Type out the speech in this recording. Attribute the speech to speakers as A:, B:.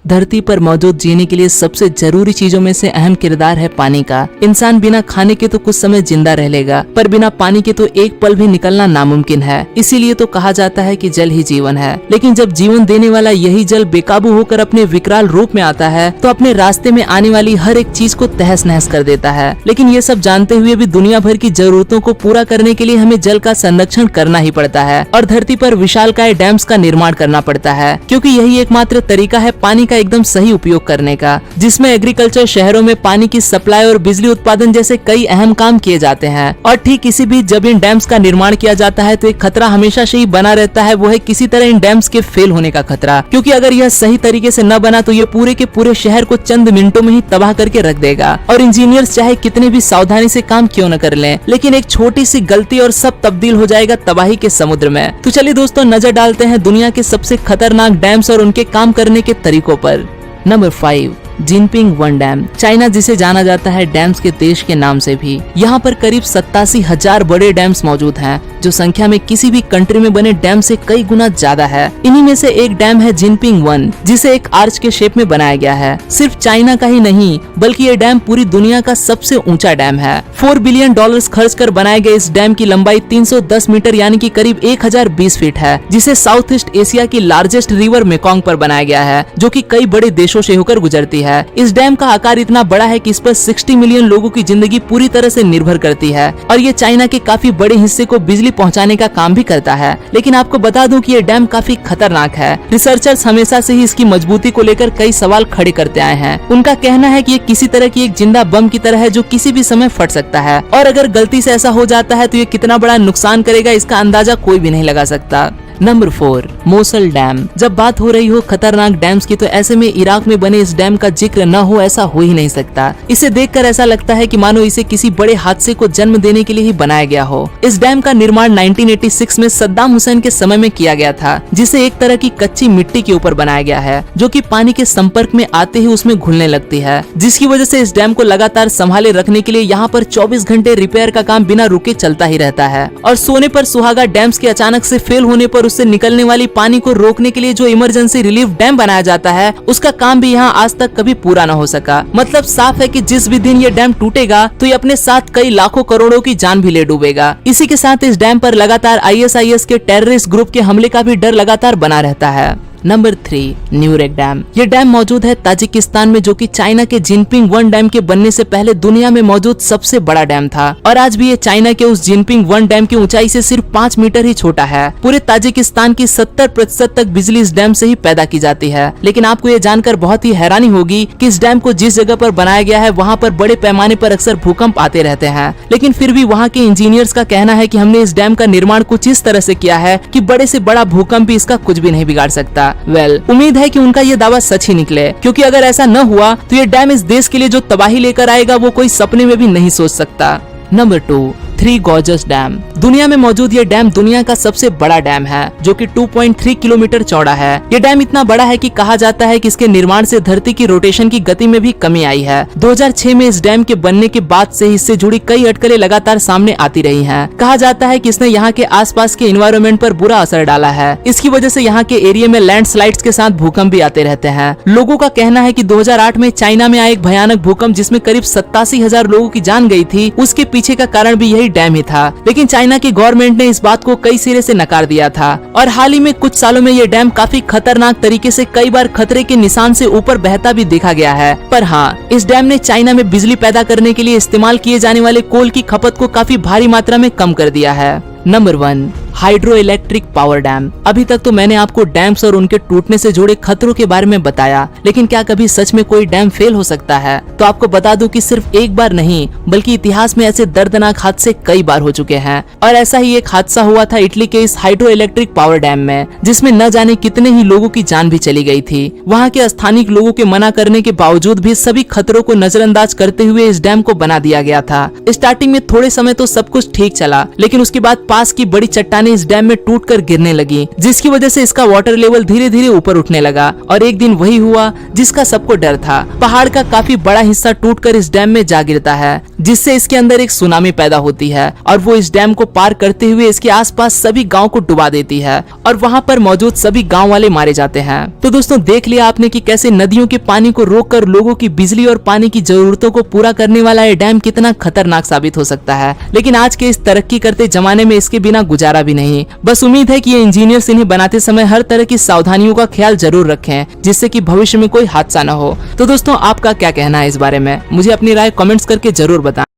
A: धरती पर मौजूद जीने के लिए सबसे जरूरी चीजों में से अहम किरदार है पानी का। इंसान बिना खाने के तो कुछ समय जिंदा रह लेगा, पर बिना पानी के तो एक पल भी निकलना नामुमकिन है। इसीलिए तो कहा जाता है कि जल ही जीवन है। लेकिन जब जीवन देने वाला यही जल बेकाबू होकर अपने विकराल रूप में आता है तो अपने रास्ते में आने वाली हर एक चीज को तहस नहस कर देता है। लेकिन ये सब जानते हुए भी दुनिया भर की जरूरतों को पूरा करने के लिए हमें जल का संरक्षण करना ही पड़ता है और धरती पर विशालकाय डैम्स का निर्माण करना पड़ता है, क्योंकि यही एकमात्र तरीका है पानी का एकदम सही उपयोग करने का, जिसमें एग्रीकल्चर, शहरों में पानी की सप्लाई और बिजली उत्पादन जैसे कई अहम काम किए जाते हैं। और ठीक इसी बीच जब इन डैम्स का निर्माण किया जाता है तो एक खतरा हमेशा से ही बना रहता है, वो है किसी तरह इन डैम्स के फेल होने का खतरा। क्योंकि अगर यह सही तरीके से न बना तो ये पूरे के पूरे शहर को चंद मिनटों में ही तबाह करके रख देगा। और इंजीनियर्स चाहे कितने भी सावधानी से काम क्यों न कर लें, लेकिन एक छोटी सी गलती और सब तब्दील हो जाएगा तबाही के समुद्र में। तो चलिए दोस्तों, नजर डालते हैं दुनिया के सबसे खतरनाक डैम्स और उनके काम करने के तरीकों पर। Number 5, Jinping one dam. China जिसे जाना जाता है डैम्स के देश के नाम से भी, यहाँ पर करीब 87,000 बड़े डैम्स मौजूद हैं, जो संख्या में किसी भी कंट्री में बने डैम से कई गुना ज्यादा है। इन्हीं में से एक डैम है जिनपिंग वन, जिसे एक आर्च के शेप में बनाया गया है। सिर्फ चाइना का ही नहीं बल्कि ये डैम पूरी दुनिया का सबसे ऊंचा डैम है। $4 बिलियन खर्च कर बनाए गए इस डैम की लंबाई 310 मीटर यानी कि करीब 1020 फीट है, जिसे साउथ ईस्ट एशिया की लार्जेस्ट रिवर मेकोंग पर बनाया गया है, जो कि कई बड़े देशों से होकर गुजरती है। इस डैम का आकार इतना बड़ा है कि इस पर 60 मिलियन लोगों की जिंदगी पूरी तरह से निर्भर करती है और ये चाइना के काफी बड़े हिस्से को बिजली पहुंचाने का काम भी करता है। लेकिन आपको बता दूं कि ये डैम काफी खतरनाक है। रिसर्चर्स हमेशा से ही इसकी मजबूती को लेकर कई सवाल खड़े करते आए हैं। उनका कहना है कि ये किसी तरह की एक जिंदा बम की तरह है जो किसी भी समय फट सकता है, और अगर गलती से ऐसा हो जाता है तो ये कितना बड़ा नुकसान करेगा इसका अंदाजा कोई भी नहीं लगा सकता। Number 4, Mosul dam. जब बात हो रही हो खतरनाक डैम्स की तो ऐसे में इराक में बने इस डैम का जिक्र न हो ऐसा हो ही नहीं सकता। इसे देखकर ऐसा लगता है कि मानो इसे किसी बड़े हादसे को जन्म देने के लिए ही बनाया गया हो। इस डैम का निर्माण 1986 में सद्दाम हुसैन के समय में किया गया था, जिसे एक तरह की कच्ची मिट्टी के ऊपर बनाया गया है, जो कि पानी के संपर्क में आते ही उसमें घुलने लगती है, जिसकी वजह से इस डैम को लगातार संभाले रखने के लिए यहाँ पर 24 घंटे रिपेयर का काम बिना रुके चलता ही रहता है। और सोने पर सुहागा डैम्स के अचानक से फेल होने पर उससे निकलने वाली पानी को रोकने के लिए जो इमरजेंसी रिलीफ डैम बनाया जाता है, उसका काम भी यहाँ आज तक कभी पूरा न हो सका। मतलब साफ है कि जिस भी दिन ये डैम टूटेगा तो ये अपने साथ कई लाखों करोड़ों की जान भी ले डूबेगा। इसी के साथ इस डैम पर लगातार ISIS के टेररिस्ट ग्रुप के हमले का भी डर लगातार बना रहता है। Number 3, Nurek dam. ये डैम मौजूद है ताजिकिस्तान में, जो कि चाइना के जिनपिंग वन डैम के बनने से पहले दुनिया में मौजूद सबसे बड़ा डैम था। और आज भी ये चाइना के उस जिनपिंग वन डैम की ऊंचाई से सिर्फ 5 मीटर ही छोटा है। पूरे ताजिकिस्तान की 70% तक बिजली इस डैम से ही पैदा की जाती है। लेकिन आपको ये जानकर बहुत ही हैरानी होगी कि इस डैम को जिस जगह पर बनाया गया है वहाँ पर बड़े पैमाने पर अक्सर भूकंप आते रहते हैं। लेकिन फिर भी वहाँ के इंजीनियर्स का कहना है कि हमने इस डैम का निर्माण कुछ इस तरह से किया है कि बड़े से बड़ा भूकंप भी इसका कुछ भी नहीं बिगाड़ सकता। उम्मीद है कि उनका ये दावा सच ही निकले, क्योंकि अगर ऐसा न हुआ तो ये डैम इस देश के लिए जो तबाही लेकर आएगा वो कोई सपने में भी नहीं सोच सकता। Number 2, three gorgeous dam. दुनिया में मौजूद ये डैम दुनिया का सबसे बड़ा डैम है, जो कि 2.3 किलोमीटर चौड़ा है। ये डैम इतना बड़ा है कि कहा जाता है कि इसके निर्माण से धरती की रोटेशन की गति में भी कमी आई है। 2006 में इस डैम के बनने के बाद से इससे जुड़ी कई अटकलें लगातार सामने आती रही हैं। कहा जाता है कि इसने यहाँ के आसपास के एनवायरनमेंट पर बुरा असर डाला है। इसकी वजह से यहाँ के एरिया में लैंडस्लाइड्स के साथ भूकंप भी आते रहते हैं। लोगों का कहना है कि 2008 में चाइना में आया एक भयानक भूकंप जिसमें करीब 87,000 लोगों की जान गई थी, उसके पीछे का कारण भी यही डैम ही था। लेकिन चाइना की गवर्नमेंट ने इस बात को कई सिरे से नकार दिया था और हाल ही में कुछ सालों में ये डैम काफी खतरनाक तरीके से कई बार खतरे के निशान से ऊपर बहता भी देखा गया है। पर हाँ, इस डैम ने चाइना में बिजली पैदा करने के लिए इस्तेमाल किए जाने वाले कोल की खपत को काफी भारी मात्रा में कम कर दिया है। Number 1, hydro electric power dam. अभी तक तो मैंने आपको डैम्स और उनके टूटने से जुड़े खतरों के बारे में बताया, लेकिन क्या कभी सच में कोई डैम फेल हो सकता है? तो आपको बता दूं कि सिर्फ एक बार नहीं बल्कि इतिहास में ऐसे दर्दनाक हादसे कई बार हो चुके हैं। और ऐसा ही एक हादसा हुआ था इटली के इस हाइड्रो इलेक्ट्रिक पावर डैम में, जिसमें न जाने कितने ही लोगों की जान भी चली गई थी। वहाँ के स्थानीय लोगों के मना करने के बावजूद भी सभी खतरों को नजरअंदाज करते हुए इस डैम को बना दिया गया था। स्टार्टिंग में थोड़े समय तो सब कुछ ठीक चला, लेकिन उसके बाद पास की बड़ी चट्टानें पानी इस डैम में टूटकर गिरने लगी, जिसकी वजह से इसका वाटर लेवल धीरे धीरे ऊपर उठने लगा। और एक दिन वही हुआ जिसका सबको डर था। पहाड़ का काफी बड़ा हिस्सा टूटकर इस डैम में जा गिरता है, जिससे इसके अंदर एक सुनामी पैदा होती है और वो इस डैम को पार करते हुए इसके आसपास सभी गांव को डुबा देती है और वहां पर मौजूद सभी गांव वाले मारे जाते हैं। तो दोस्तों देख लिया आपने कि कैसे नदियों के पानी को रोककर लोगों की बिजली और पानी की जरूरतों को पूरा करने वाला ये डैम कितना खतरनाक साबित हो सकता है। लेकिन आज के इस तरक्की करते जमाने में इसके बिना गुजारा भी नहीं। बस उम्मीद है कि ये इंजीनियर्स इन्हें बनाते समय हर तरह की सावधानियों का ख्याल जरूर रखें, जिससे कि भविष्य में कोई हादसा न हो। तो दोस्तों आपका क्या कहना है इस बारे में? मुझे अपनी राय कमेंट्स करके जरूर बताएं।